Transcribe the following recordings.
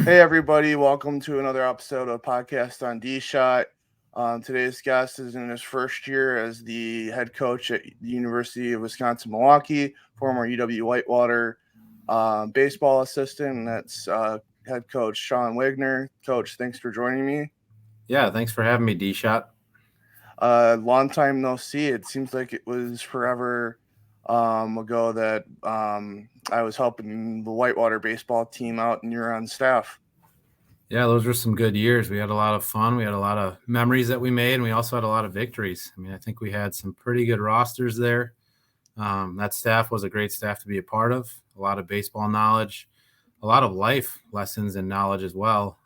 Hey everybody, welcome to another episode of Podcast on D-Shot. Today's guest is in his first year as the head coach at the University of Wisconsin-Milwaukee, former UW-Whitewater baseball assistant, and that's head coach Shaun Wegner. Coach, thanks for joining me. Yeah, thanks for having me, D-Shot. Long time no see. It seems like it was forever ago that I was helping the Whitewater baseball team out and you're on staff. Yeah, those were some good years. We had a lot of fun. We had a lot of memories that we made, and we also had a lot of victories. I mean, I think we had some pretty good rosters there. That staff was a great staff to be a part of. A lot of baseball knowledge, a lot of life lessons and knowledge as well.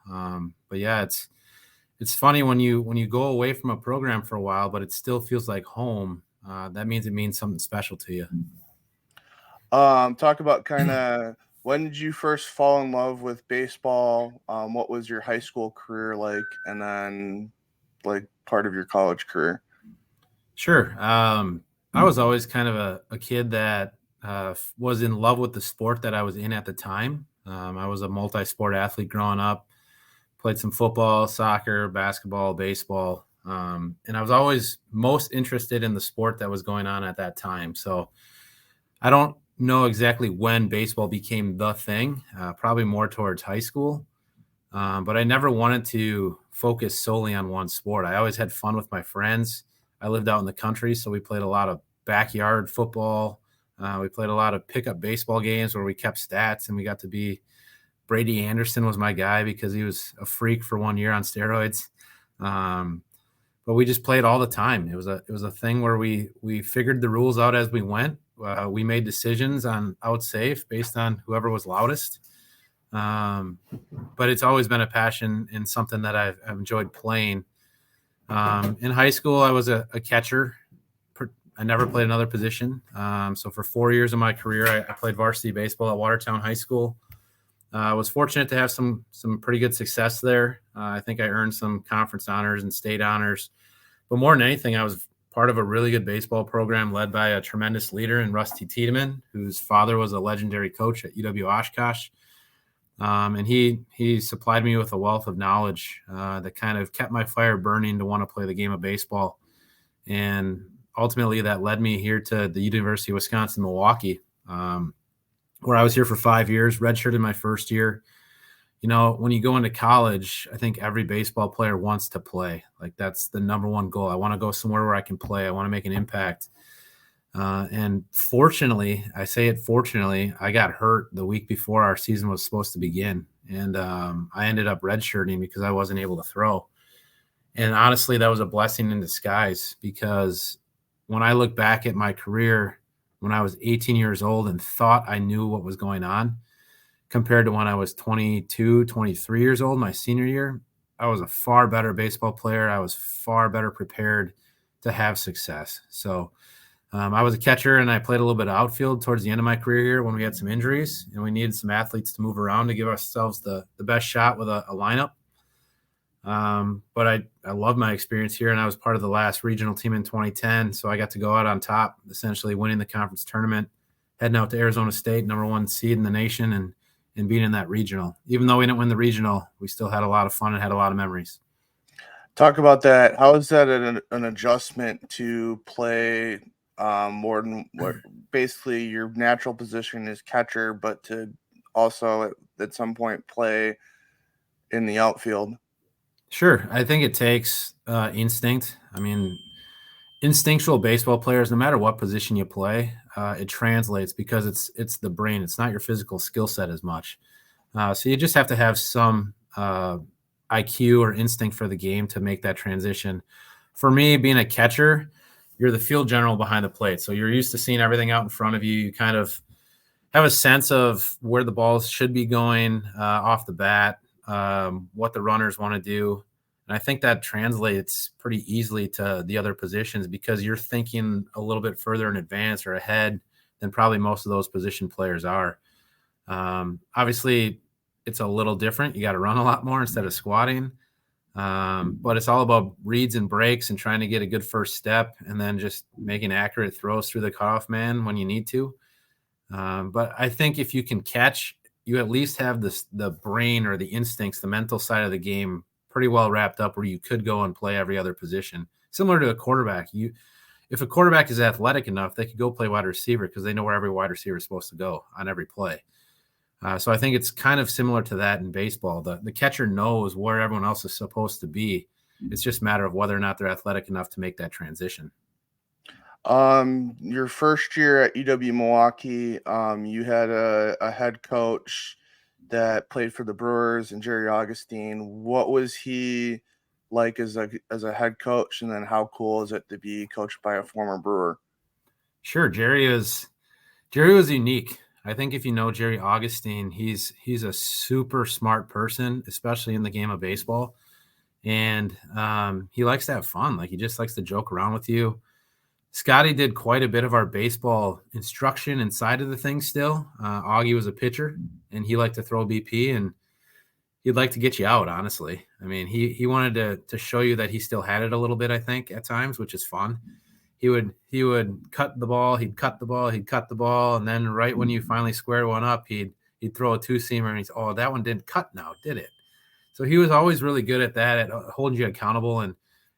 But yeah, it's funny when you go away from a program for a while, but it still feels like home. That means it means something special to you. Talk about kind of when did you first fall in love with baseball? What was your high school career like, and then like part of your college career? Sure. I was always kind of a kid that was in love with the sport that I was in at the time. I was a multi-sport athlete growing up, played some football, soccer, basketball, baseball. And I was always most interested in the sport that was going on at that time. So I don't know exactly when baseball became the thing, probably more towards high school. But I never wanted to focus solely on one sport. I always had fun with my friends. I lived out in the country, so we played a lot of backyard football. We played a lot of pickup baseball games where we kept stats, and we got to be Brady Anderson was my guy because he was a freak for 1 year on steroids. But we just played all the time. It was a thing where we figured the rules out as we went. We made decisions on out safe based on whoever was loudest. But it's always been a passion and something that I've enjoyed playing. In high school, I was a catcher. I never played another position. So for 4 years of my career, I played varsity baseball at Watertown High School. I was fortunate to have some pretty good success there. I think I earned some conference honors and state honors. But more than anything, I was part of a really good baseball program led by a tremendous leader in Rusty Tiedemann, whose father was a legendary coach at UW-Oshkosh. And he supplied me with a wealth of knowledge that kind of kept my fire burning to want to play the game of baseball. And ultimately, that led me here to the University of Wisconsin-Milwaukee, where I was here for 5 years, redshirted my first year. You know, when you go into college, I think every baseball player wants to play. Like, that's the number one goal. I want to go somewhere where I can play. I want to make an impact. And fortunately, I say it fortunately, I got hurt the week before our season was supposed to begin. And I ended up redshirting because I wasn't able to throw. And honestly, that was a blessing in disguise, because when I look back at my career, when I was 18 years old and thought I knew what was going on, compared to when I was 22, 23 years old, my senior year, I was a far better baseball player. I was far better prepared to have success. So I was a catcher, and I played a little bit of outfield towards the end of my career here when we had some injuries and we needed some athletes to move around to give ourselves the best shot with a lineup. But I love my experience here, and I was part of the last regional team in 2010. So I got to go out on top, essentially winning the conference tournament, heading out to Arizona State, number one seed in the nation, and being in that regional. Even though we didn't win the regional, we still had a lot of fun and had a lot of memories. Talk about that. How is that an adjustment to play more than what basically your natural position is catcher, but to also at some point play in the outfield? Sure. I think it takes instinct. I mean, instinctual baseball players, no matter what position you play, it translates because it's the brain. It's not your physical skill set as much. So you just have to have some IQ or instinct for the game to make that transition. For me, being a catcher, you're the field general behind the plate. So you're used to seeing everything out in front of you. You kind of have a sense of where the balls should be going off the bat, what the runners want to do. And I think that translates pretty easily to the other positions because you're thinking a little bit further in advance or ahead than probably most of those position players are. Obviously, it's a little different. You got to run a lot more instead of squatting. But it's all about reads and breaks and trying to get a good first step and then just making accurate throws through the cutoff man when you need to. But I think if you can catch you at least have the brain or the instincts, the mental side of the game pretty well wrapped up where you could go and play every other position. Similar to a quarterback. If a quarterback is athletic enough, they could go play wide receiver because they know where every wide receiver is supposed to go on every play. So I think it's kind of similar to that in baseball. The catcher knows where everyone else is supposed to be. It's just a matter of whether or not they're athletic enough to make that transition. Your first year at UW Milwaukee, you had a head coach that played for the Brewers and Jerry Augustine. What was he like as a head coach, and then how cool is it to be coached by a former Brewer? Sure, Jerry was unique. I think if you know Jerry Augustine, he's a super smart person, especially in the game of baseball. And he likes to have fun. Like, he just likes to joke around with you. Scotty did quite a bit of our baseball instruction inside of the thing still. Augie was a pitcher, and he liked to throw BP, and he'd like to get you out, honestly. I mean, he wanted to show you that he still had it a little bit, I think, at times, which is fun. He would cut the ball, he'd cut the ball, and then right when you finally squared one up, he'd throw a two-seamer, and he's, oh, that one didn't cut now, did it? So he was always really good at that, at holding you accountable and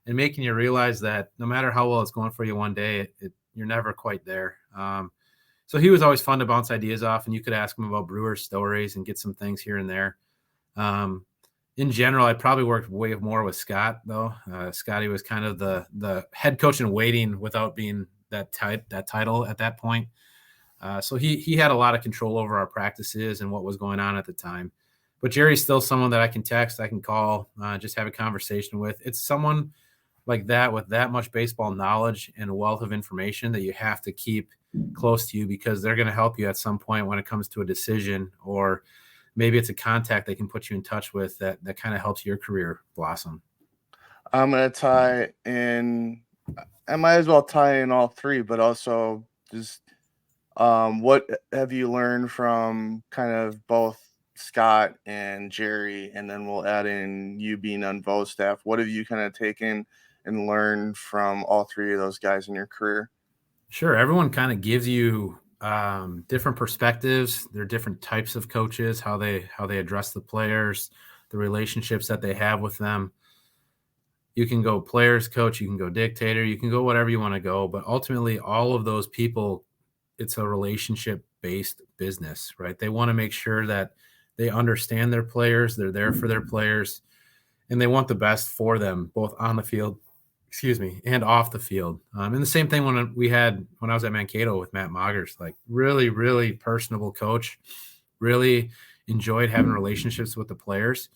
making you realize that no matter how well it's going for you one day, you're never quite there. So he was always fun to bounce ideas off, and you could ask him about Brewers stories and get some things here and there. In general, I probably worked way more with Scott, though. Scotty was kind of the head coach in waiting without being that title at that point. So he had a lot of control over our practices and what was going on at the time. But Jerry's still someone that I can text, I can call, just have a conversation with. It's someone like that with that much baseball knowledge and a wealth of information that you have to keep close to you, because they're going to help you at some point when it comes to a decision, or maybe it's a contact they can put you in touch with that kind of helps your career blossom. I'm going to tie in, I might as well tie in all three, but also just what have you learned from kind of both Scott and Jerry, and then we'll add in you being on both staff. What have you kind of taken and learned from all three of those guys in your career? Sure. Everyone kind of gives you different perspectives. There are different types of coaches, how they address the players, the relationships that they have with them. You can go players coach, you can go dictator, you can go whatever you want to go, but ultimately all of those people, it's a relationship-based business, right? They want to make sure that they understand their players, they're there for their players, and they want the best for them, both on the field, and off the field. And the same thing when I was at Mankato with Matt Moggers, like really, really personable coach, really enjoyed having relationships with the players.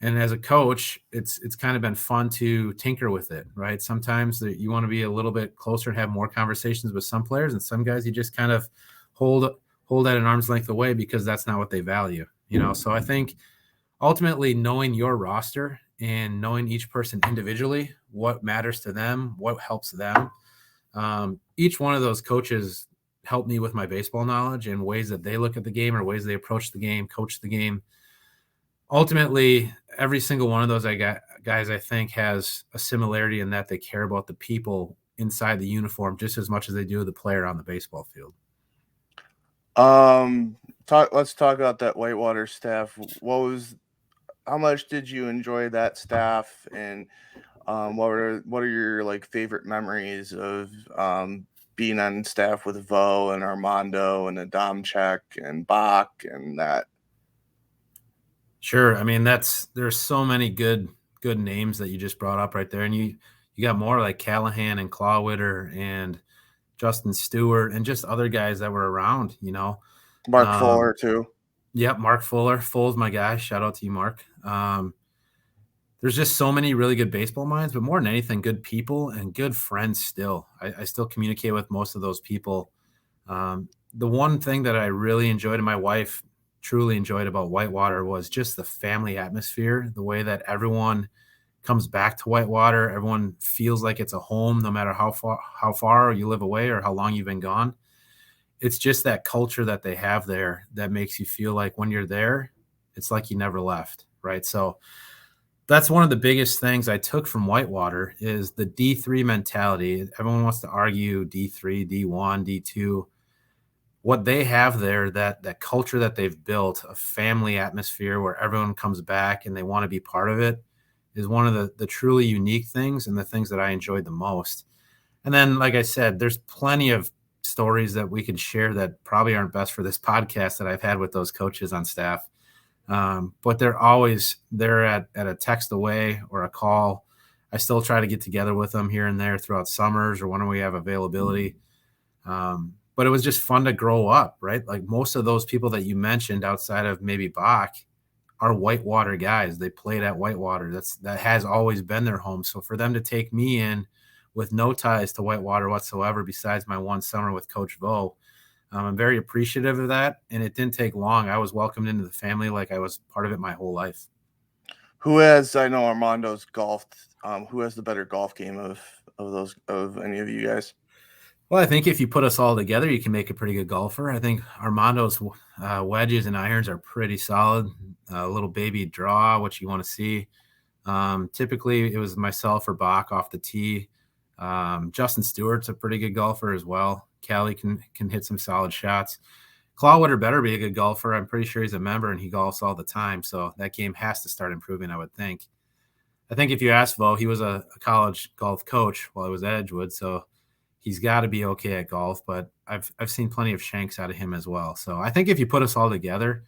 And as a coach, it's kind of been fun to tinker with it, right? Sometimes you want to be a little bit closer and have more conversations with some players, and some guys you just kind of hold at an arm's length away because that's not what they value, So I think ultimately knowing your roster and knowing each person individually, what matters to them, what helps them. Each one of those coaches helped me with my baseball knowledge and ways that they look at the game or ways they approach the game, coach the game. Ultimately, every single one of those guys, I think, has a similarity in that they care about the people inside the uniform just as much as they do the player on the baseball field. Let's talk about that Whitewater staff. How much did you enjoy that staff, and what are your favorite memories of being on staff with Vo and Armando and Adamczyk and Bach and that? Sure. I mean, there's so many good names that you just brought up right there. And you got more like Callahan and Clawwitter and Justin Stewart and just other guys that were around, Mark Fuller too. Yep. Mark Fuller. Full's my guy. Shout out to you, Mark. There's just so many really good baseball minds, but more than anything, good people and good friends still. I still communicate with most of those people. The one thing that I really enjoyed, and my wife truly enjoyed about Whitewater, was just the family atmosphere, the way that everyone comes back to Whitewater. Everyone feels like it's a home, no matter how far you live away or how long you've been gone. It's just that culture that they have there that makes you feel like when you're there, it's like you never left, right? So that's one of the biggest things I took from Whitewater is the D3 mentality. Everyone wants to argue D3, D1, D2. what they have there, that culture that they've built, a family atmosphere where everyone comes back and they want to be part of it, is one of the truly unique things and the things that I enjoyed the most. And then, like I said, there's plenty of stories that we can share that probably aren't best for this podcast that I've had with those coaches on staff. But they're at a text away or a call. I still try to get together with them here and there throughout summers or when we have availability. But it was just fun to grow up, right? Like most of those people that you mentioned outside of maybe Bach are Whitewater guys. They played at Whitewater. That has always been their home. So for them to take me in with no ties to Whitewater whatsoever, besides my one summer with Coach Vo, I'm very appreciative of that. And it didn't take long. I was welcomed into the family like I was part of it my whole life. I know Armando's golfed. Who has the better golf game of any of you guys? Well, I think if you put us all together, you can make a pretty good golfer. I think Armando's wedges and irons are pretty solid. A little baby draw, what you want to see. Typically, it was myself or Bach off the tee. Justin Stewart's a pretty good golfer as well. Callie can hit some solid shots. Clawwater better be a good golfer. I'm pretty sure he's a member and he golfs all the time. So that game has to start improving, I would think. I think if you ask Vo, he was a college golf coach while I was at Edgewood. So he's got to be okay at golf, but I've seen plenty of shanks out of him as well. So I think if you put us all together,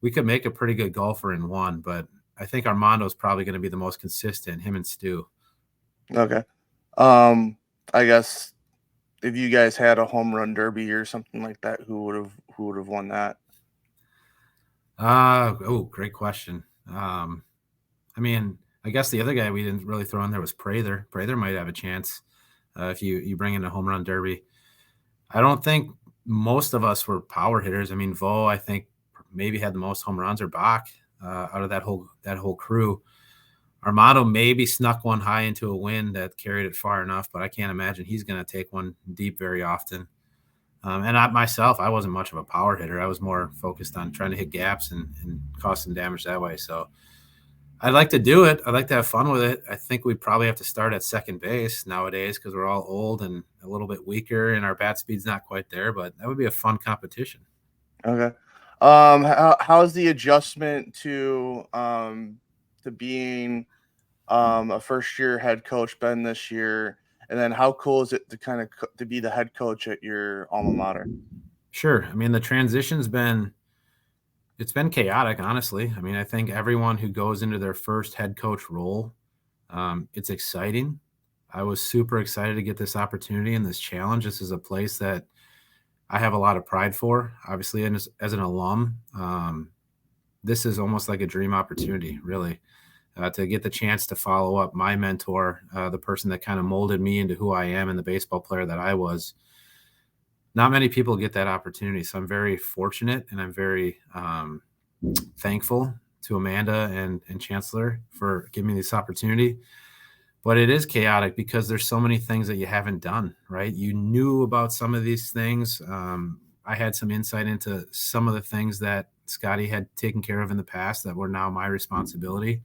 we could make a pretty good golfer in one, but I think Armando's probably going to be the most consistent, him and Stu. Okay. I guess if you guys had a home run derby or something like that, who would have won that? Great question. I mean, I guess the other guy we didn't really throw in there was Prather. Prather might have a chance if you bring in a home run derby. I don't think most of us were power hitters. I mean, Vo, I think maybe had the most home runs, or Bach out of that whole crew. Armando maybe snuck one high into a wind that carried it far enough, but I can't imagine he's going to take one deep very often. And I wasn't much of a power hitter. I was more focused on trying to hit gaps and cause some damage that way. So I'd like to do it. I'd like to have fun with it. I think we probably have to start at second base nowadays because we're all old and a little bit weaker and our bat speed's not quite there, but that would be a fun competition. Okay. How's the adjustment to being a first-year head coach been this year? And then how cool is it to be the head coach at your alma mater? Sure. I mean, the transition's been chaotic, honestly. I mean, I think everyone who goes into their first head coach role, it's exciting. I was super excited to get this opportunity and this challenge. This is a place that I have a lot of pride for, obviously, and as an alum. This is almost like a dream opportunity, really, to get the chance to follow up my mentor, the person that kind of molded me into who I am and the baseball player that I was. Not many people get that opportunity. So I'm very fortunate and I'm very thankful to Amanda and Chancellor for giving me this opportunity. But it is chaotic because there's so many things that you haven't done, right? You knew about some of these things. I had some insight into some of the things that Scotty had taken care of in the past that were now my responsibility.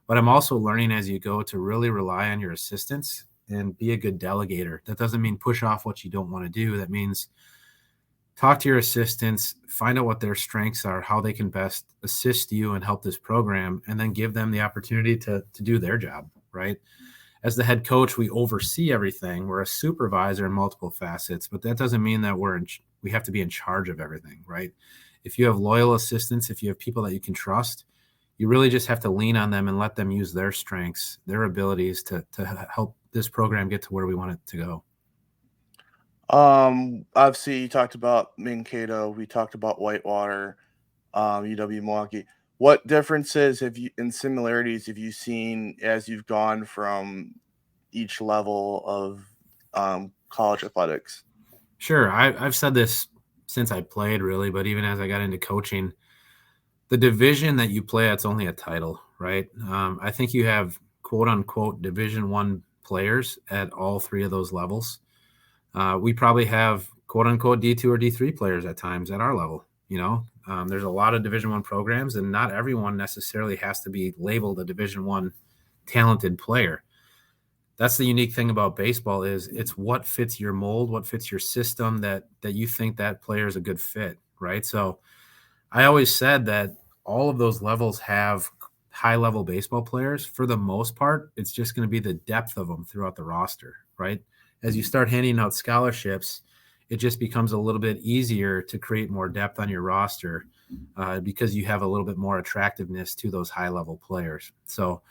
But I'm also learning as you go to really rely on your assistants and be a good delegator. That doesn't mean push off what you don't want to do. That means talk to your assistants, find out what their strengths are, how they can best assist you and help this program, and then give them the opportunity to do their job, right? As the head coach, we oversee everything. We're a supervisor in multiple facets, but that doesn't mean that we have to be in charge of everything, right? If you have loyal assistants, if you have people that you can trust, you really just have to lean on them and let them use their strengths, their abilities to help this program get to where we want it to go. Obviously you talked about Mankato, we talked about Whitewater, UW Milwaukee. What differences and similarities have you seen as you've gone from each level of college athletics? Sure. I've said this since I played, really, but even as I got into coaching, the division that you play at's only a title, right? I think you have quote unquote Division I players at all three of those levels. We probably have quote unquote D2 or D3 players at times at our level. There's a lot of Division I programs, and not everyone necessarily has to be labeled a Division I talented player. that's the unique thing about baseball is it's what fits your mold, what fits your system that you think that player is a good fit, right? So I always said that all of those levels have high-level baseball players. For the most part, it's just going to be the depth of them throughout the roster, right? As you start handing out scholarships, it just becomes a little bit easier to create more depth on your roster because you have a little bit more attractiveness to those high-level players. So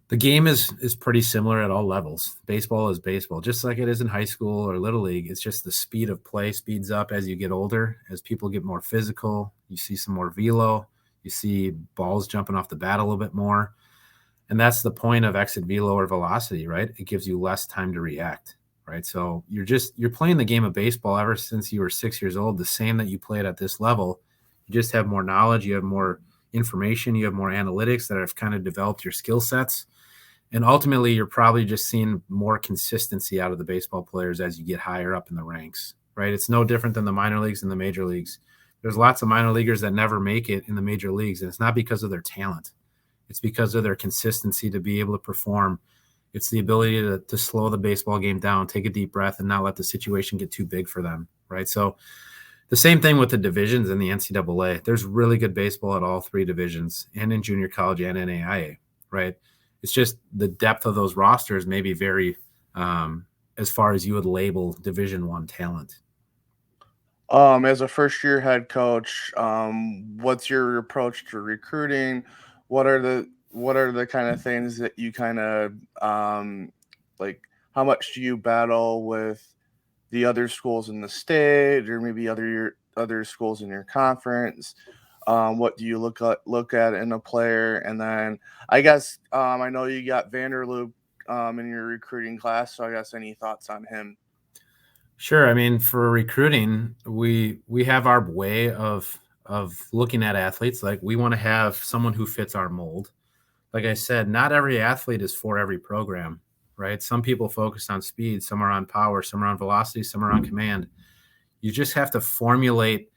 the game is pretty similar at all levels. Baseball is baseball, just like it is in high school or little league. It's just the speed of play speeds up as you get older, as people get more physical. You see some more velo. You see balls jumping off the bat a little bit more. And that's the point of exit velo or velocity, right? It gives you less time to react, right? So you're playing the game of baseball ever since you were 6 years old, the same that you played at this level. You just have more knowledge. You have more information. You have more analytics that have kind of developed your skill sets. And ultimately, you're probably just seeing more consistency out of the baseball players as you get higher up in the ranks, right? It's no different than the minor leagues and the major leagues. There's lots of minor leaguers that never make it in the major leagues, and it's not because of their talent. It's because of their consistency to be able to perform. It's the ability to slow the baseball game down, take a deep breath, and not let the situation get too big for them, right? So the same thing with the divisions in the NCAA. There's really good baseball at all three divisions and in junior college and NAIA, right? It's just the depth of those rosters may be very as far as you would label Division I talent. As a first-year head coach, what's your approach to recruiting? What are the kind of things that you kind of like? How much do you battle with the other schools in the state, or maybe other schools in your conference? What do you look at in a player? And then I guess I know you got Vanderloop in your recruiting class, so I guess any thoughts on him? Sure. I mean, for recruiting, we have our way of looking at athletes. Like we want to have someone who fits our mold. Like I said, not every athlete is for every program, right? Some people focus on speed, some are on power, some are on velocity, some are on command. You just have to formulate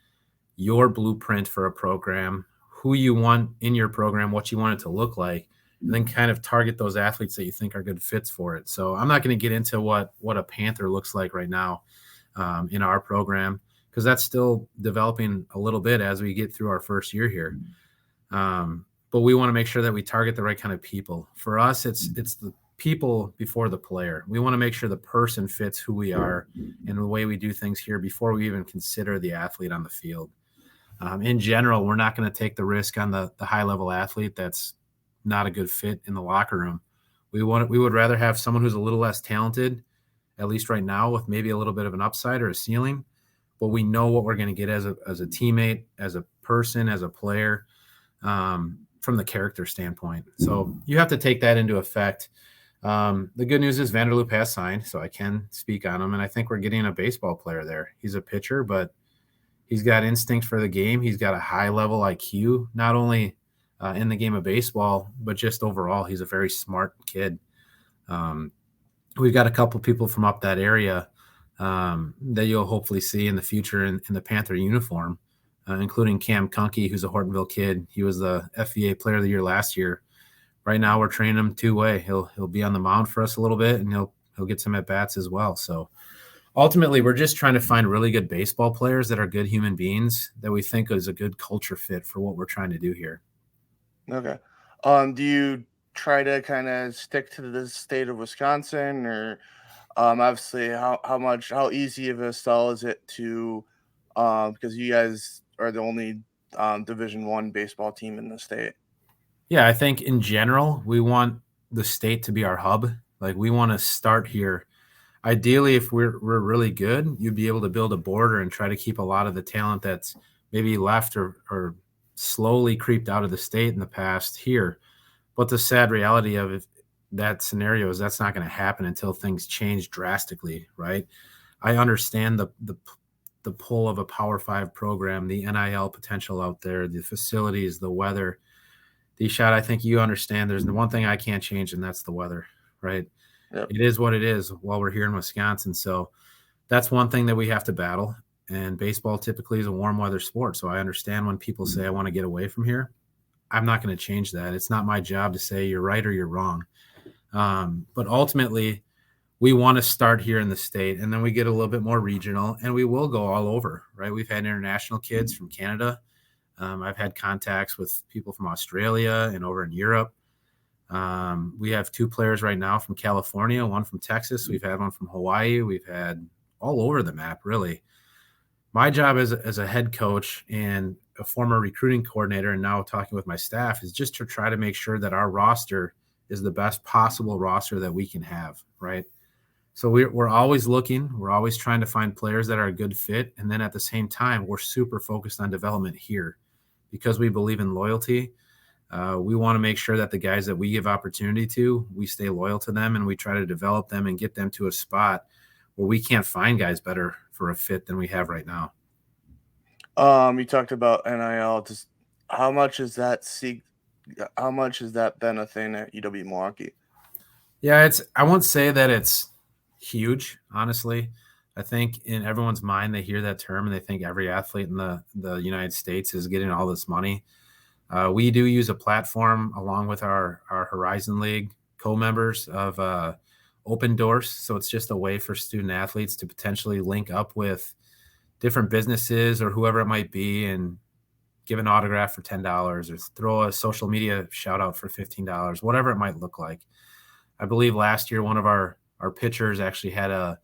your blueprint for a program, who you want in your program, what you want it to look like, and then kind of target those athletes that you think are good fits for it. So I'm not going to get into what a Panther looks like right now in our program, because that's still developing a little bit as we get through our first year here. But we want to make sure that we target the right kind of people. For us, it's the people before the player. We want to make sure the person fits who we are and the way we do things here before we even consider the athlete on the field. In general, we're not going to take the risk on the high-level athlete that's not a good fit in the locker room. We would rather have someone who's a little less talented, at least right now, with maybe a little bit of an upside or a ceiling, but we know what we're going to get as a teammate, as a person, as a player, from the character standpoint. So you have to take that into effect. The good news is Vanderloop has signed, so I can speak on him, and I think we're getting a baseball player there. He's a pitcher, but he's got instinct for the game. He's got a high-level IQ, not only in the game of baseball, but just overall. He's a very smart kid. We've got a couple people from up that area that you'll hopefully see in the future in the Panther uniform, including Cam Kunke, who's a Hortonville kid. He was the FVA Player of the Year last year. Right now, we're training him two-way. He'll be on the mound for us a little bit, and he'll get some at-bats as well. So ultimately, we're just trying to find really good baseball players that are good human beings that we think is a good culture fit for what we're trying to do here. Okay. Do you try to kind of stick to the state of Wisconsin, or obviously how easy of a sell is it to because you guys are the only Division I baseball team in the state? Yeah, I think in general, we want the state to be our hub. Like we want to start here. Ideally, if we're really good, you'd be able to build a border and try to keep a lot of the talent that's maybe left or slowly creeped out of the state in the past here. But the sad reality of that scenario is that's not going to happen until things change drastically, right? I understand the pull of a Power 5 program, the NIL potential out there, the facilities, the weather. D-Shot, I think you understand there's the one thing I can't change, and that's the weather, right? Yep. It is what it is while we're here in Wisconsin. So that's one thing that we have to battle. And baseball typically is a warm weather sport. So I understand when people say, I want to get away from here. I'm not going to change that. It's not my job to say you're right or you're wrong. But ultimately, we want to start here in the state, and then we get a little bit more regional, and we will go all over, right? We've had international kids from Canada. I've had contacts with people from Australia and over in Europe. We have 2 players right now from California, one from Texas. We've had one from Hawaii. We've had all over the map, really. My job as a head coach and a former recruiting coordinator, and now talking with my staff, is just to try to make sure that our roster is the best possible roster that we can have, right? So we're always looking. We're always trying to find players that are a good fit. And then at the same time, we're super focused on development here because we believe in loyalty. We want to make sure that the guys that we give opportunity to, we stay loyal to them, and we try to develop them and get them to a spot where we can't find guys better for a fit than we have right now. You talked about NIL. Just how much is that been a thing at UW Milwaukee? Yeah, I won't say that it's huge, honestly. I think in everyone's mind, they hear that term and they think every athlete in the United States is getting all this money. We do use a platform along with our Horizon League co-members of Open Doors. So it's just a way for student athletes to potentially link up with different businesses or whoever it might be and give an autograph for $10 or throw a social media shout out for $15, whatever it might look like. I believe last year, one of our pitchers actually had an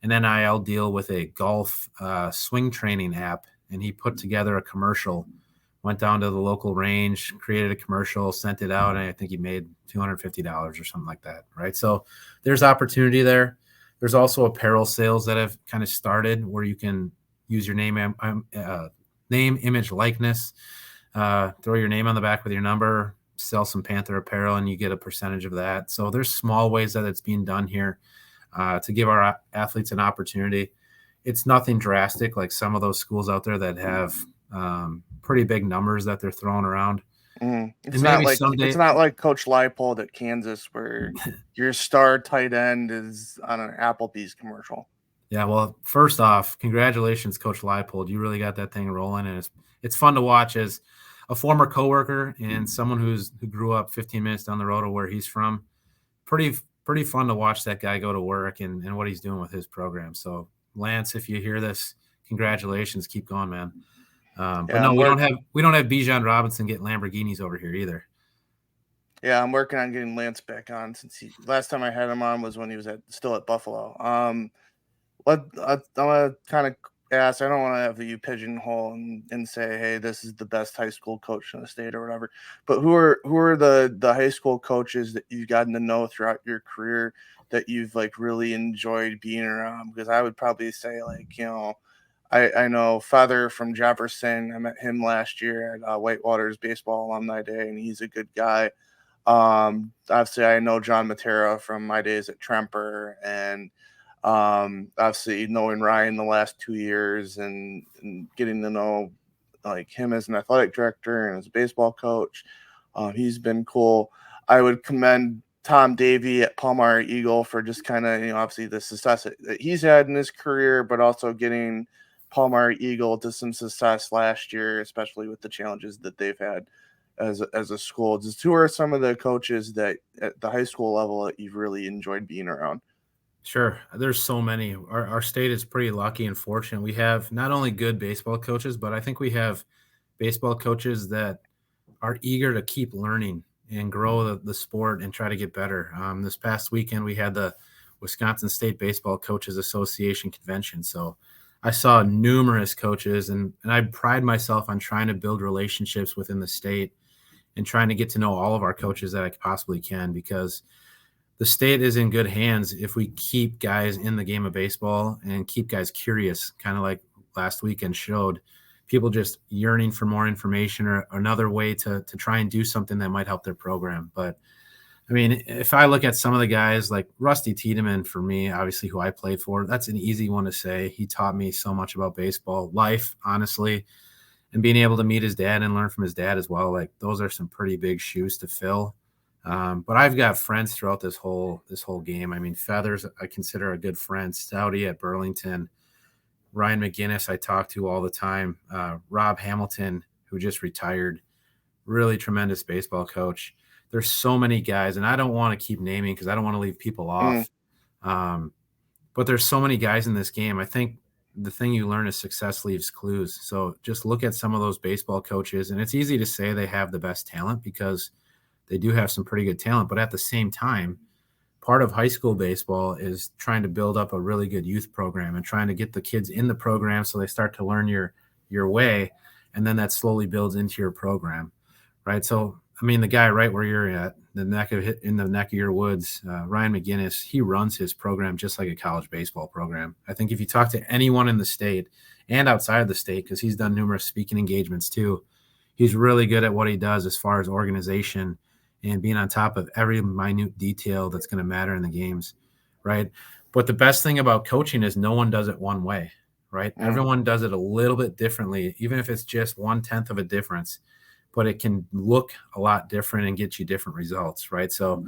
NIL deal with a golf swing training app, and he put together a commercial, went down to the local range, created a commercial, sent it out, and I think he made $250 or something like that, right? So there's opportunity there. There's also apparel sales that have kind of started where you can use your name, image, likeness, throw your name on the back with your number, sell some Panther apparel, and you get a percentage of that. So there's small ways that it's being done here to give our athletes an opportunity. It's nothing drastic like some of those schools out there that have pretty big numbers that they're throwing around. It's not like Coach Leipold at Kansas where your star tight end is on an Applebee's commercial. Yeah, well, first off, congratulations, Coach Leipold. You really got that thing rolling, and it's fun to watch as a former coworker and someone who grew up 15 minutes down the road of where he's from. Pretty fun to watch that guy go to work and what he's doing with his program. So, Lance, if you hear this, congratulations. Keep going, man. But no, we don't have Bijan Robinson getting Lamborghinis over here either. Yeah, I'm working on getting Lance back on since last time I had him on was when he was still at Buffalo. I want to kind of ask. I don't want to have you pigeonhole and say, "Hey, this is the best high school coach in the state" or whatever. But who are the high school coaches that you've gotten to know throughout your career that you've like really enjoyed being around? Because I would probably say I know Father from Jefferson. I met him last year at Whitewater's baseball alumni day, and he's a good guy. Obviously, I know John Matera from my days at Tremper, and obviously knowing Ryan the last 2 years and getting to know like him as an athletic director and as a baseball coach. He's been cool. I would commend Tom Davey at Palmar Eagle for just kind of, obviously the success that he's had in his career, but also getting Palmar Eagle to some success last year, especially with the challenges that they've had as a school. Just who are some of the coaches that at the high school level that you've really enjoyed being around? Sure. There's so many. Our state is pretty lucky and fortunate. We have not only good baseball coaches, but I think we have baseball coaches that are eager to keep learning and grow the sport and try to get better. This past weekend, we had the Wisconsin State Baseball Coaches Association convention. So I saw numerous coaches, and I pride myself on trying to build relationships within the state and trying to get to know all of our coaches that I possibly can, because the state is in good hands if we keep guys in the game of baseball and keep guys curious, kind of like last weekend showed. People just yearning for more information or another way to try and do something that might help their program. But I mean, if I look at some of the guys like Rusty Tiedemann, for me, obviously who I played for, that's an easy one to say. He taught me so much about baseball, life, honestly, and being able to meet his dad and learn from his dad as well. Like those are some pretty big shoes to fill. But I've got friends throughout this whole game. I mean, Feathers, I consider a good friend. Stouty at Burlington, Ryan McGinnis, I talk to all the time. Rob Hamilton, who just retired, really tremendous baseball coach. there's so many guys, and I don't want to keep naming because I don't want to leave people Mm. off. But there's so many guys in this game. I think the thing you learn is success leaves clues. So just look at some of those baseball coaches, and it's easy to say they have the best talent because they do have some pretty good talent. But at the same time, part of high school baseball is trying to build up a really good youth program and trying to get the kids in the program so they start to learn your way, and then that slowly builds into your program, right? So I mean, the guy right where you're at, in the neck of your woods, Ryan McGinnis, he runs his program just like a college baseball program. I think if you talk to anyone in the state and outside of the state, because he's done numerous speaking engagements too, he's really good at what he does as far as organization and being on top of every minute detail that's going to matter in the games, right? But the best thing about coaching is no one does it one way, right? Mm. Everyone does it a little bit differently, even if it's just 1/10 of a difference, but it can look a lot different and get you different results, right? So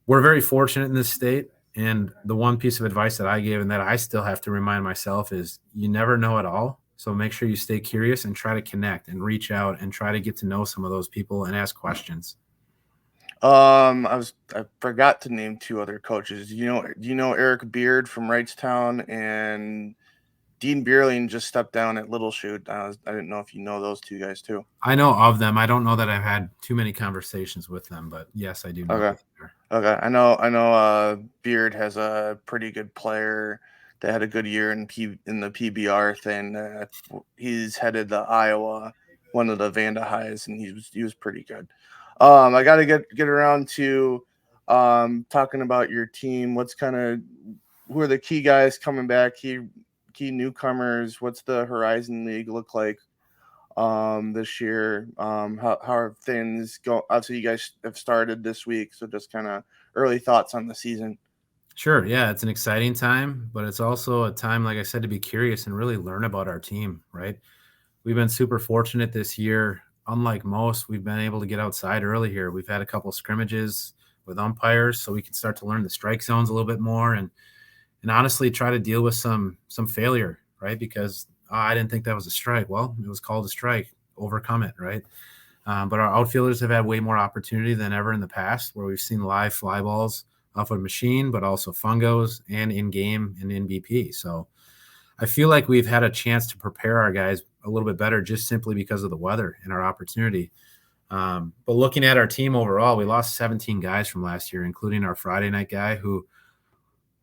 we're very fortunate in this state. And the one piece of advice that I gave and that I still have to remind myself is you never know it all. So make sure you stay curious and try to connect and reach out and try to get to know some of those people and ask questions. I forgot to name two other coaches. Do you know Eric Beard from Wrightstown, and Dean Bierling just stepped down at Little Chute. I didn't know if you know those two guys too. I know of them. I don't know that I've had too many conversations with them, but yes, I do know. Okay. Okay. I know Beard has a pretty good player that had a good year in the PBR thing. He's headed to Iowa, one of the Vanda Highs, and he was pretty good. I got to get around to talking about your team. Who are the key guys coming back? Key newcomers. What's the Horizon League look like this year? How are things go? Obviously, you guys have started this week, so just kind of early thoughts on the season. Sure. Yeah, it's an exciting time, but it's also a time, like I said, to be curious and really learn about our team, right? We've been super fortunate this year. Unlike most, we've been able to get outside early here. We've had a couple scrimmages with umpires so we can start to learn the strike zones a little bit more and honestly try to deal with some failure, right? Because I didn't think that was a strike. Well, it was called a strike. Overcome it, right? But our outfielders have had way more opportunity than ever in the past, where we've seen live fly balls off a machine, but also fungos and in game and in BP. So I feel like we've had a chance to prepare our guys a little bit better just simply because of the weather and our opportunity. But looking at our team overall, we lost 17 guys from last year, including our Friday night guy who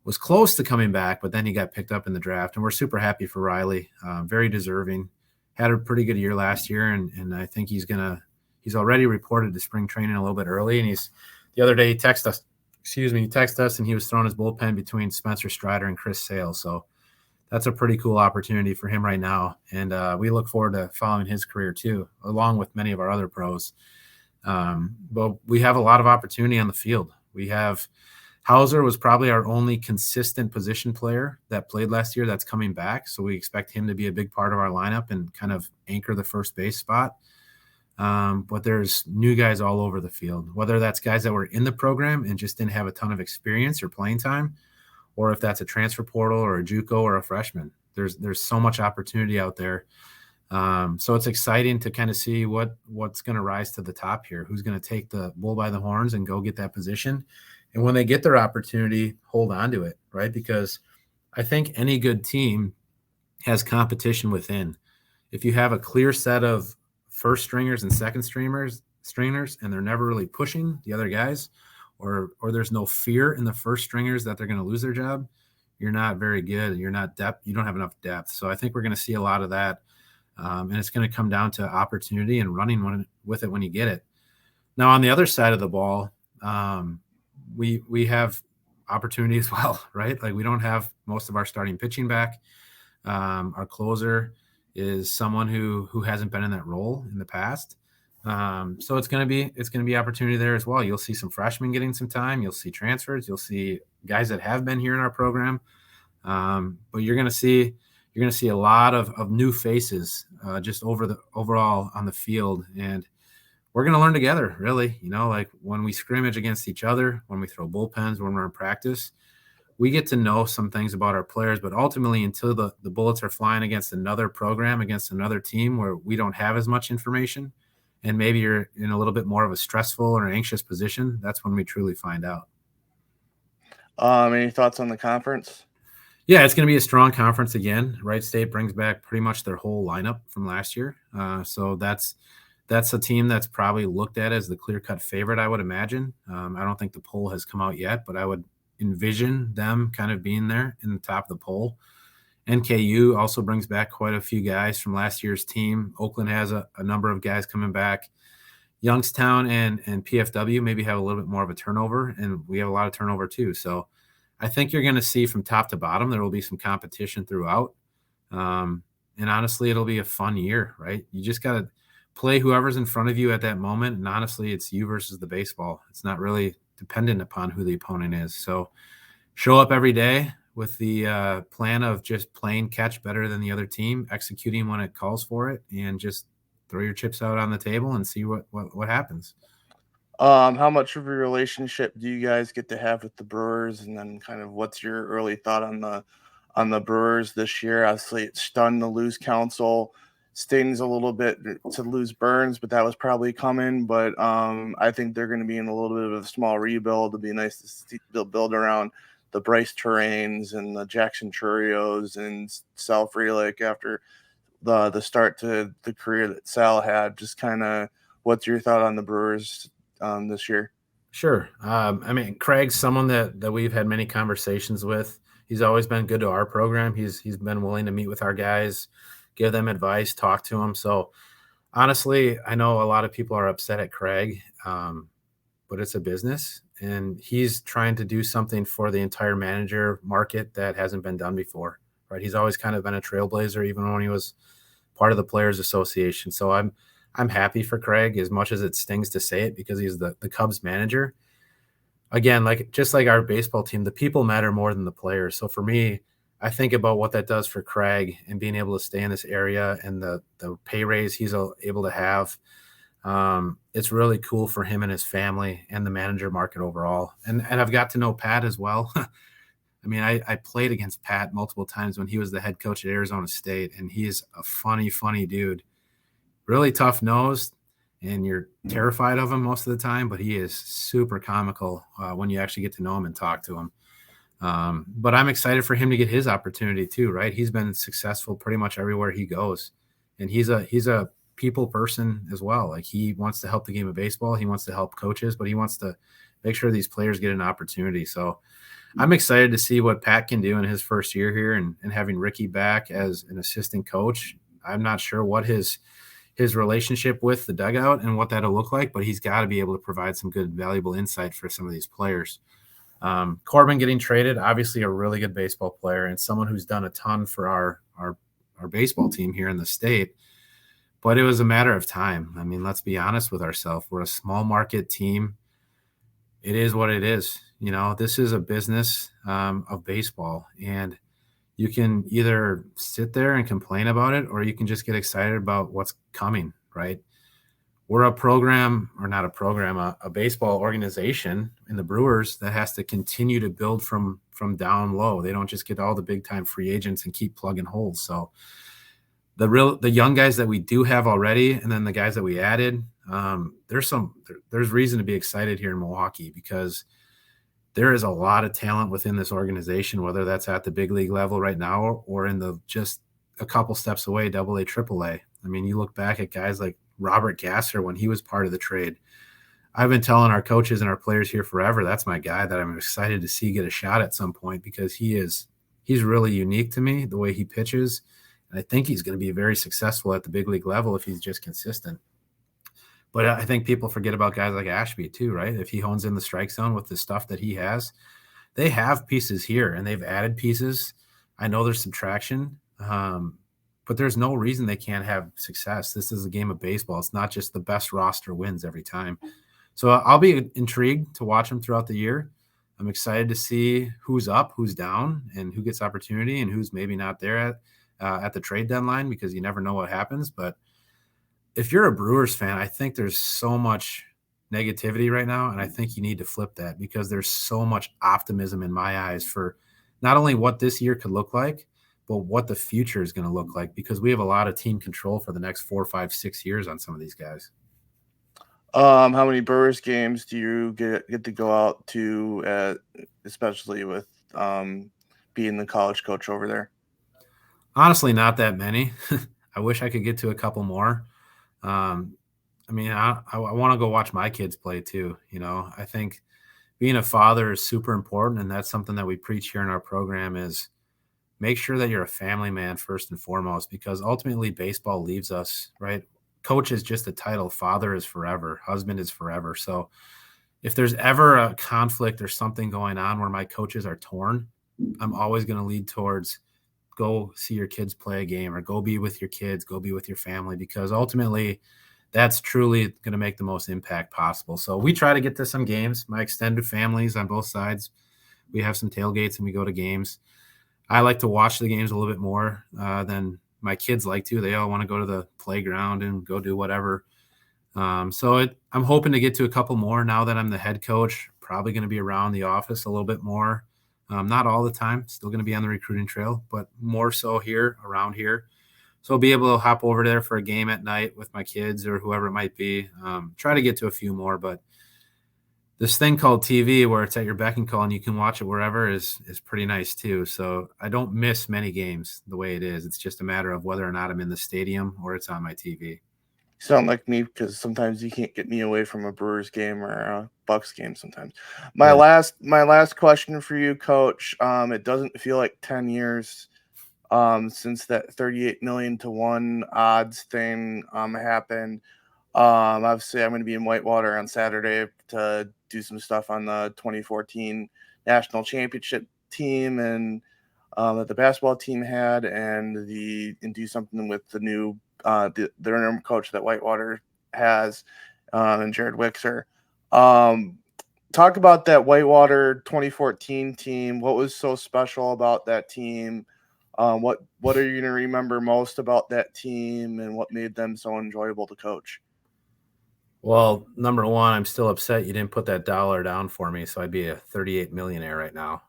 was close to coming back, but then he got picked up in the draft. And we're super happy for Riley. Very deserving. Had a pretty good year last year, and I think he's already reported to spring training a little bit early. And the other day he texted us, and he was throwing his bullpen between Spencer Strider and Chris Sales. So that's a pretty cool opportunity for him right now. And we look forward to following his career too, along with many of our other pros. But we have a lot of opportunity on the field. We have Hauser was probably our only consistent position player that played last year that's coming back. So we expect him to be a big part of our lineup and kind of anchor the first base spot. But there's new guys all over the field, whether that's guys that were in the program and just didn't have a ton of experience or playing time, or if that's a transfer portal or a JUCO or a freshman. There's so much opportunity out there. So it's exciting to kind of see what's going to rise to the top here, who's going to take the bull by the horns and go get that position. And when they get their opportunity, hold on to it, right? Because I think any good team has competition within. If you have a clear set of first stringers and second stringers, and they're never really pushing the other guys, or there's no fear in the first stringers that they're going to lose their job, you're not very good. You're not depth. You don't have enough depth. So I think we're going to see a lot of that. And it's going to come down to opportunity and running with it when you get it. Now, on the other side of the ball, we have opportunity as well, right? Like we don't have most of our starting pitching back. Our closer is someone who hasn't been in that role in the past. So it's going to be opportunity there as well. You'll see some freshmen getting some time. You'll see transfers. You'll see guys that have been here in our program. But you're going to see a lot of new faces just overall on the field. And we're going to learn together, really. Like when we scrimmage against each other, when we throw bullpens, when we're in practice, we get to know some things about our players. But ultimately, until the bullets are flying against another program, against another team where we don't have as much information, and maybe you're in a little bit more of a stressful or anxious position, that's when we truly find out. Any thoughts on the conference? Yeah, it's going to be a strong conference again. Wright State brings back pretty much their whole lineup from last year. So that's a team that's probably looked at as the clear-cut favorite, I would imagine. I don't think the poll has come out yet, but I would envision them kind of being there in the top of the poll. NKU also brings back quite a few guys from last year's team. Oakland has a number of guys coming back. Youngstown and PFW maybe have a little bit more of a turnover, and we have a lot of turnover too. So I think you're going to see from top to bottom, there will be some competition throughout. And honestly, it'll be a fun year, right? You just got to play whoever's in front of you at that moment. And honestly, it's you versus the baseball. It's not really dependent upon who the opponent is. So show up every day with the plan of just playing catch better than the other team, executing when it calls for it, and just throw your chips out on the table and see what happens. How much of a relationship do you guys get to have with the Brewers, and then kind of what's your early thought on the Brewers this year? Obviously, it stunned to lose Counsell, stings a little bit to lose Burns, but that was probably coming. But I think they're going to be in a little bit of a small rebuild. It'll be nice to see, build around the Bryce Terrains and the Jackson Churios and Sal Frelick after the start to the career that Sal had. Just kind of, what's your thought on the Brewers this year? Sure. I mean, Craig's someone that we've had many conversations with. He's always been good to our program. He's been willing to meet with our guys, give them advice, talk to them. So honestly, I know a lot of people are upset at Craig, but it's a business, and he's trying to do something for the entire manager market that hasn't been done before, right? He's always kind of been a trailblazer, even when he was part of the Players Association. So I'm happy for Craig, as much as it stings to say it, because he's the Cubs manager. Again, just like our baseball team, the people matter more than the players. So for me, I think about what that does for Craig and being able to stay in this area and the pay raise he's able to have. It's really cool for him and his family and the manager market overall. And I've got to know Pat as well. I mean, I played against Pat multiple times when he was the head coach at Arizona State, and he's a funny dude. Really tough-nosed, and you're terrified of him most of the time, but he is super comical when you actually get to know him and talk to him. But I'm excited for him to get his opportunity too, right? He's been successful pretty much everywhere he goes, and he's a people person as well. Like, he wants to help the game of baseball. He wants to help coaches, but he wants to make sure these players get an opportunity. So I'm excited to see what Pat can do in his first year here, and having Ricky back as an assistant coach. I'm not sure what his relationship with the dugout and what that'll look like, but he's got to be able to provide some good, valuable insight for some of these players. Corbin getting traded, obviously a really good baseball player and someone who's done a ton for our baseball team here in the state, but it was a matter of time. I mean, let's be honest with ourselves. We're a small market team. It is what it is. You know, this is a business of baseball, and you can either sit there and complain about it, or you can just get excited about what's coming, right? We're a program, or not a program, a baseball organization in the Brewers that has to continue to build from down low. They don't just get all the big time free agents and keep plugging holes. So the young guys that we do have already, and then the guys that we added, there's reason to be excited here in Milwaukee, because there is a lot of talent within this organization, whether that's at the big league level right now or in the just a couple steps away, AA, AAA. I mean, you look back at guys like Robert Gasser when he was part of the trade. I've been telling our coaches and our players here forever, that's my guy that I'm excited to see get a shot at some point, because he's really unique to me, the way he pitches. And I think he's going to be very successful at the big league level if he's just consistent. But I think people forget about guys like Ashby too, right? If he hones in the strike zone with the stuff that he has, they have pieces here and they've added pieces. I know there's subtraction, but there's no reason they can't have success. This is a game of baseball. It's not just the best roster wins every time. So I'll be intrigued to watch them throughout the year. I'm excited to see who's up, who's down, and who gets opportunity and who's maybe not there at the trade deadline, because you never know what happens. But if you're a Brewers fan, I think there's so much negativity right now, and I think you need to flip that, because there's so much optimism in my eyes for not only what this year could look like, but what the future is going to look like, because we have a lot of team control for the next 4, 5, 6 years on some of these guys. How many Brewers games do you get to go out to, especially with being the college coach over there? Honestly, not that many. I wish I could get to a couple more. Um, I mean, I want to go watch my kids play too. I think being a father is super important, and that's something that we preach here in our program is make sure that you're a family man first and foremost, because ultimately baseball leaves us, right? Coach is just a title. Father is forever. Husband is forever. So if there's ever a conflict or something going on where my coaches are torn, I'm always going to lead towards go see your kids play a game or go be with your kids, go be with your family, because ultimately that's truly going to make the most impact possible. So we try to get to some games. My extended families on both sides, we have some tailgates and we go to games. I like to watch the games a little bit more than my kids like to. They all want to go to the playground and go do whatever. I'm hoping to get to a couple more now that I'm the head coach. Probably going to be around the office a little bit more. Not all the time. Still going to be on the recruiting trail, but more so here, around here. So I'll be able to hop over there for a game at night with my kids or whoever it might be. Try to get to a few more, but this thing called TV where it's at your beck and call and you can watch it wherever is pretty nice too. So I don't miss many games the way it is. It's just a matter of whether or not I'm in the stadium or it's on my TV. Sound like me because sometimes you can't get me away from a Brewers game or a Bucks game. Sometimes. Yeah. My last question for you, Coach. It doesn't feel like 10 years since that 38 million to 1 odds thing happened. Obviously, I'm going to be in Whitewater on Saturday to do some stuff on the 2014 national championship team and that the basketball team had, and do something with the new the interim coach that Whitewater has, and Jared Wixer. Talk about that Whitewater 2014 team. What was so special about that team? What are you going to remember most about that team, and what made them so enjoyable to coach? Well, number one, I'm still upset you didn't put that dollar down for me, so I'd be a 38 millionaire right now.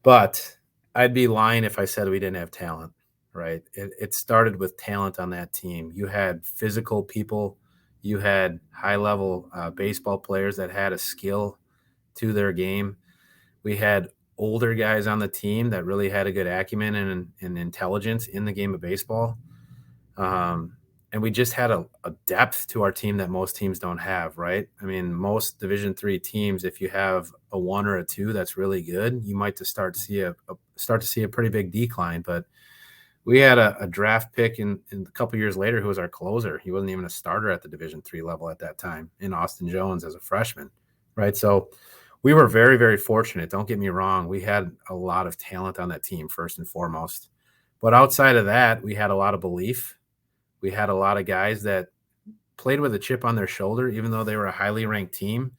But I'd be lying if I said we didn't have talent, right? It started with talent on that team. You had physical people, you had high level baseball players that had a skill to their game. We had older guys on the team that really had a good acumen and intelligence in the game of baseball. Um, and we just had a depth to our team that most teams don't have, right? I mean, most Division III teams, if you have a 1 or a 2 that's really good, you might start to see a pretty big decline. But we had a draft pick in a couple years later who was our closer. He wasn't even a starter at the Division III level at that time, in Austin Jones as a freshman, right? So we were very, very fortunate. Don't get me wrong. We had a lot of talent on that team, first and foremost. But outside of that, we had a lot of belief. We had a lot of guys that played with a chip on their shoulder, even though they were a highly ranked team.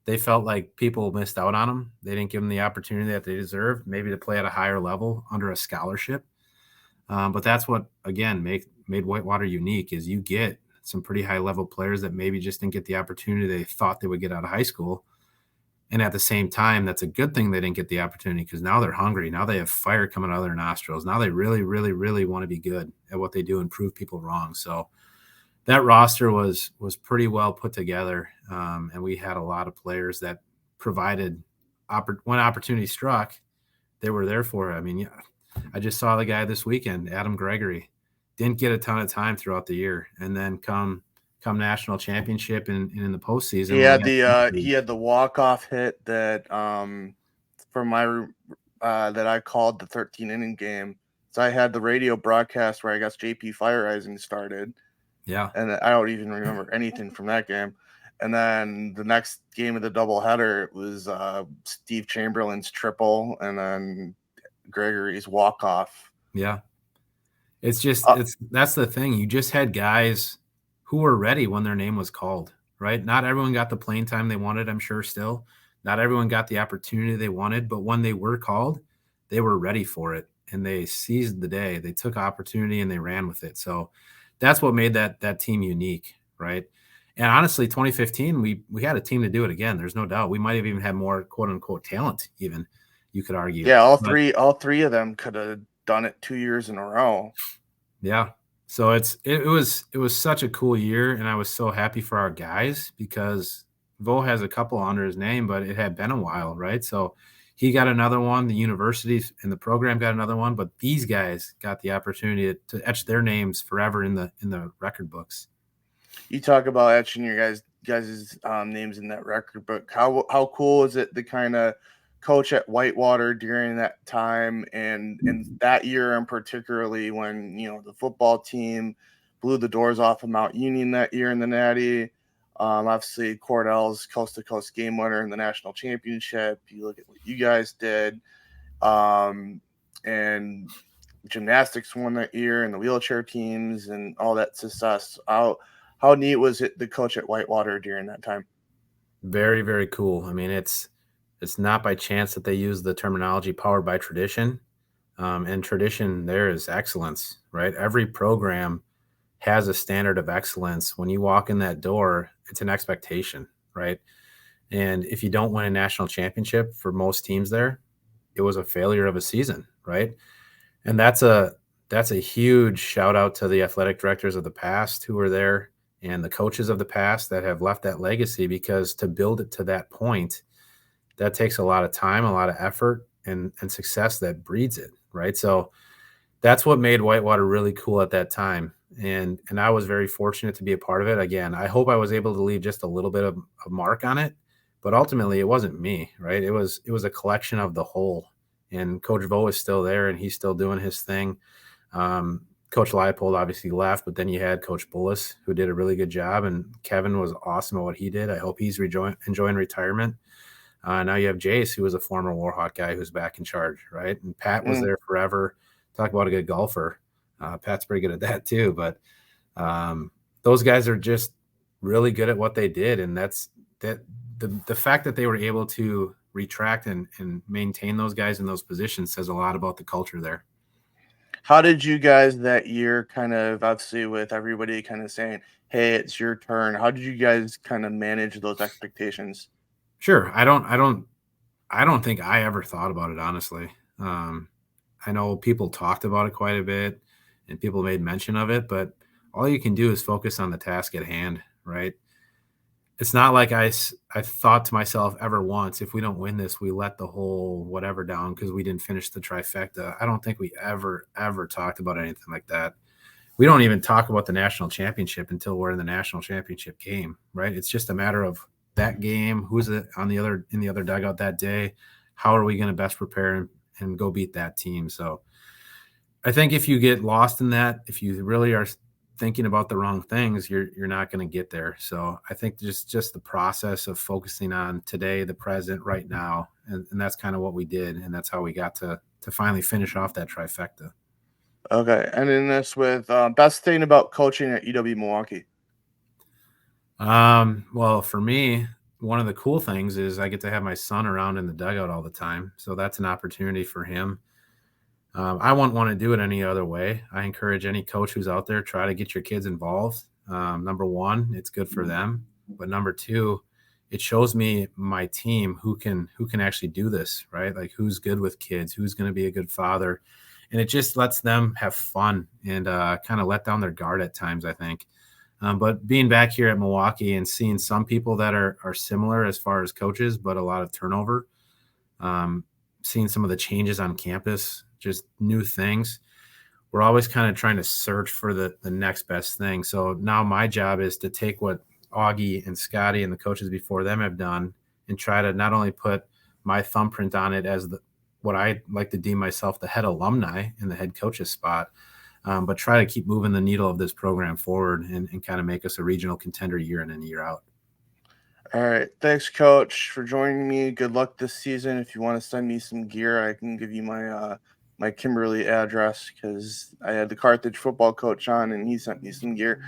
They felt like people missed out on them. They didn't give them the opportunity that they deserved, maybe to play at a higher level under a scholarship. But that's what, again, made Whitewater unique is you get some pretty high level players that maybe just didn't get the opportunity they thought they would get out of high school. And at the same time, that's a good thing they didn't get the opportunity because now they're hungry. Now they have fire coming out of their nostrils. Now they really, really, really want to be good at what they do and prove people wrong. So that roster was pretty well put together, and we had a lot of players that provided when opportunity struck, they were there for it. I mean, yeah, I just saw the guy this weekend, Adam Gregory, didn't get a ton of time throughout the year, and then come national championship and in the postseason. He had the walk-off hit that from my that I called the 13 inning game. So I had the radio broadcast where I guess JP Fireising started. Yeah. And I don't even remember anything from that game. And then the next game of the doubleheader, it was Steve Chamberlain's triple and then Gregory's walk-off. Yeah. It's just that's the thing. You just had guys who were ready when their name was called, right? Not everyone got the playing time they wanted, I'm sure still. Not everyone got the opportunity they wanted, but when they were called, they were ready for it and they seized the day. They took opportunity and they ran with it. So that's what made that team unique, right? And honestly, 2015, we had a team to do it again. There's no doubt. We might have even had more quote unquote talent, even you could argue. Yeah, all three of them could have done it 2 years in a row. Yeah. So it was such a cool year, and I was so happy for our guys because Vo has a couple under his name, but it had been a while, right? So he got another one. The universities and the program got another one, but these guys got the opportunity to etch their names forever in the record books. You talk about etching your guys' names in that record book. How cool is it to kind of coach at Whitewater during that time and that year, and particularly when the football team blew the doors off of Mount Union that year in the Natty. Obviously, Cordell's coast to coast game winner in the national championship. You look at what you guys did, and gymnastics won that year, and the wheelchair teams, and all that success. How neat was it to coach at Whitewater during that time? Very, very cool. I mean, it's not by chance that they use the terminology powered by tradition. And tradition there is excellence, right? Every program has a standard of excellence. When you walk in that door, it's an expectation, right? And if you don't win a national championship for most teams there, it was a failure of a season, right? And that's a huge shout out to the athletic directors of the past who were there and the coaches of the past that have left that legacy, because to build it to that point, that takes a lot of time, a lot of effort, and success that breeds it, right? So that's what made Whitewater really cool at that time. And I was very fortunate to be a part of it. Again, I hope I was able to leave just a little bit of a mark on it, but ultimately it wasn't me, right? It was a collection of the whole. And Coach Vo is still there and he's still doing his thing. Coach Leipold obviously left, but then you had Coach Bullis, who did a really good job, and Kevin was awesome at what he did. I hope he's enjoying retirement. Now you have Jace, who was a former Warhawk guy who's back in charge, right? And Pat was Mm. there forever. Talk about a good golfer. Pat's pretty good at that too. But those guys are just really good at what they did, and that's that. The fact that they were able to retract and maintain those guys in those positions says a lot about the culture there. How did you guys that year kind of, obviously with everybody kind of saying, "Hey, it's your turn." How did you guys kind of manage those expectations? Sure, I don't think I ever thought about it honestly. Um, I know people talked about it quite a bit, and people made mention of it, but all you can do is focus on the task at hand, right? It's not like I thought to myself ever once, if we don't win this, we let the whole whatever down because we didn't finish the trifecta. I don't think we ever talked about anything like that. We don't even talk about the national championship until we're in the national championship game, right? It's just a matter of that game, who's on the other in the other dugout that day, how are we going to best prepare and go beat that team. So I think if you get lost in that, if you really are thinking about the wrong things, you're not going to get there. So I think just the process of focusing on today, the present, right now, and that's kind of what we did, and that's how we got to finally finish off that trifecta. Okay, and then this with best thing about coaching at UW Milwaukee. Well, for me, one of the cool things is I get to have my son around in the dugout all the time, so that's an opportunity for him. I wouldn't want to do it any other way. I encourage any coach who's out there, try to get your kids involved. Number one, it's good for them, but number two, it shows me my team who can actually do this, right? Like who's good with kids, who's going to be a good father, and it just lets them have fun and kind of let down their guard at times, I think. But being back here at Milwaukee and seeing some people that are similar as far as coaches, but a lot of turnover, um, seeing some of the changes on campus, just new things. We're always kind of trying to search for the next best thing. So now my job is to take what Augie and Scotty and the coaches before them have done and try to not only put my thumbprint on it as what I like to deem myself the head alumni in the head coach's spot, but try to keep moving the needle of this program forward and kind of make us a regional contender year in and year out. All right, thanks, Coach, for joining me. Good luck this season. If you want to send me some gear, I can give you my Kimberly address because I had the Carthage football coach on, and he sent me some gear.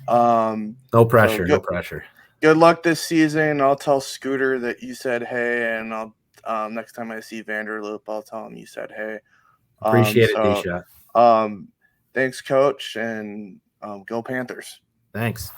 No So pressure, no pressure. good luck this season. I'll tell Scooter that you said hey, and I'll next time I see Vanderloop, I'll tell him you said hey. Appreciate it, So D-Shot. um, thanks, Coach, and go Panthers. Thanks.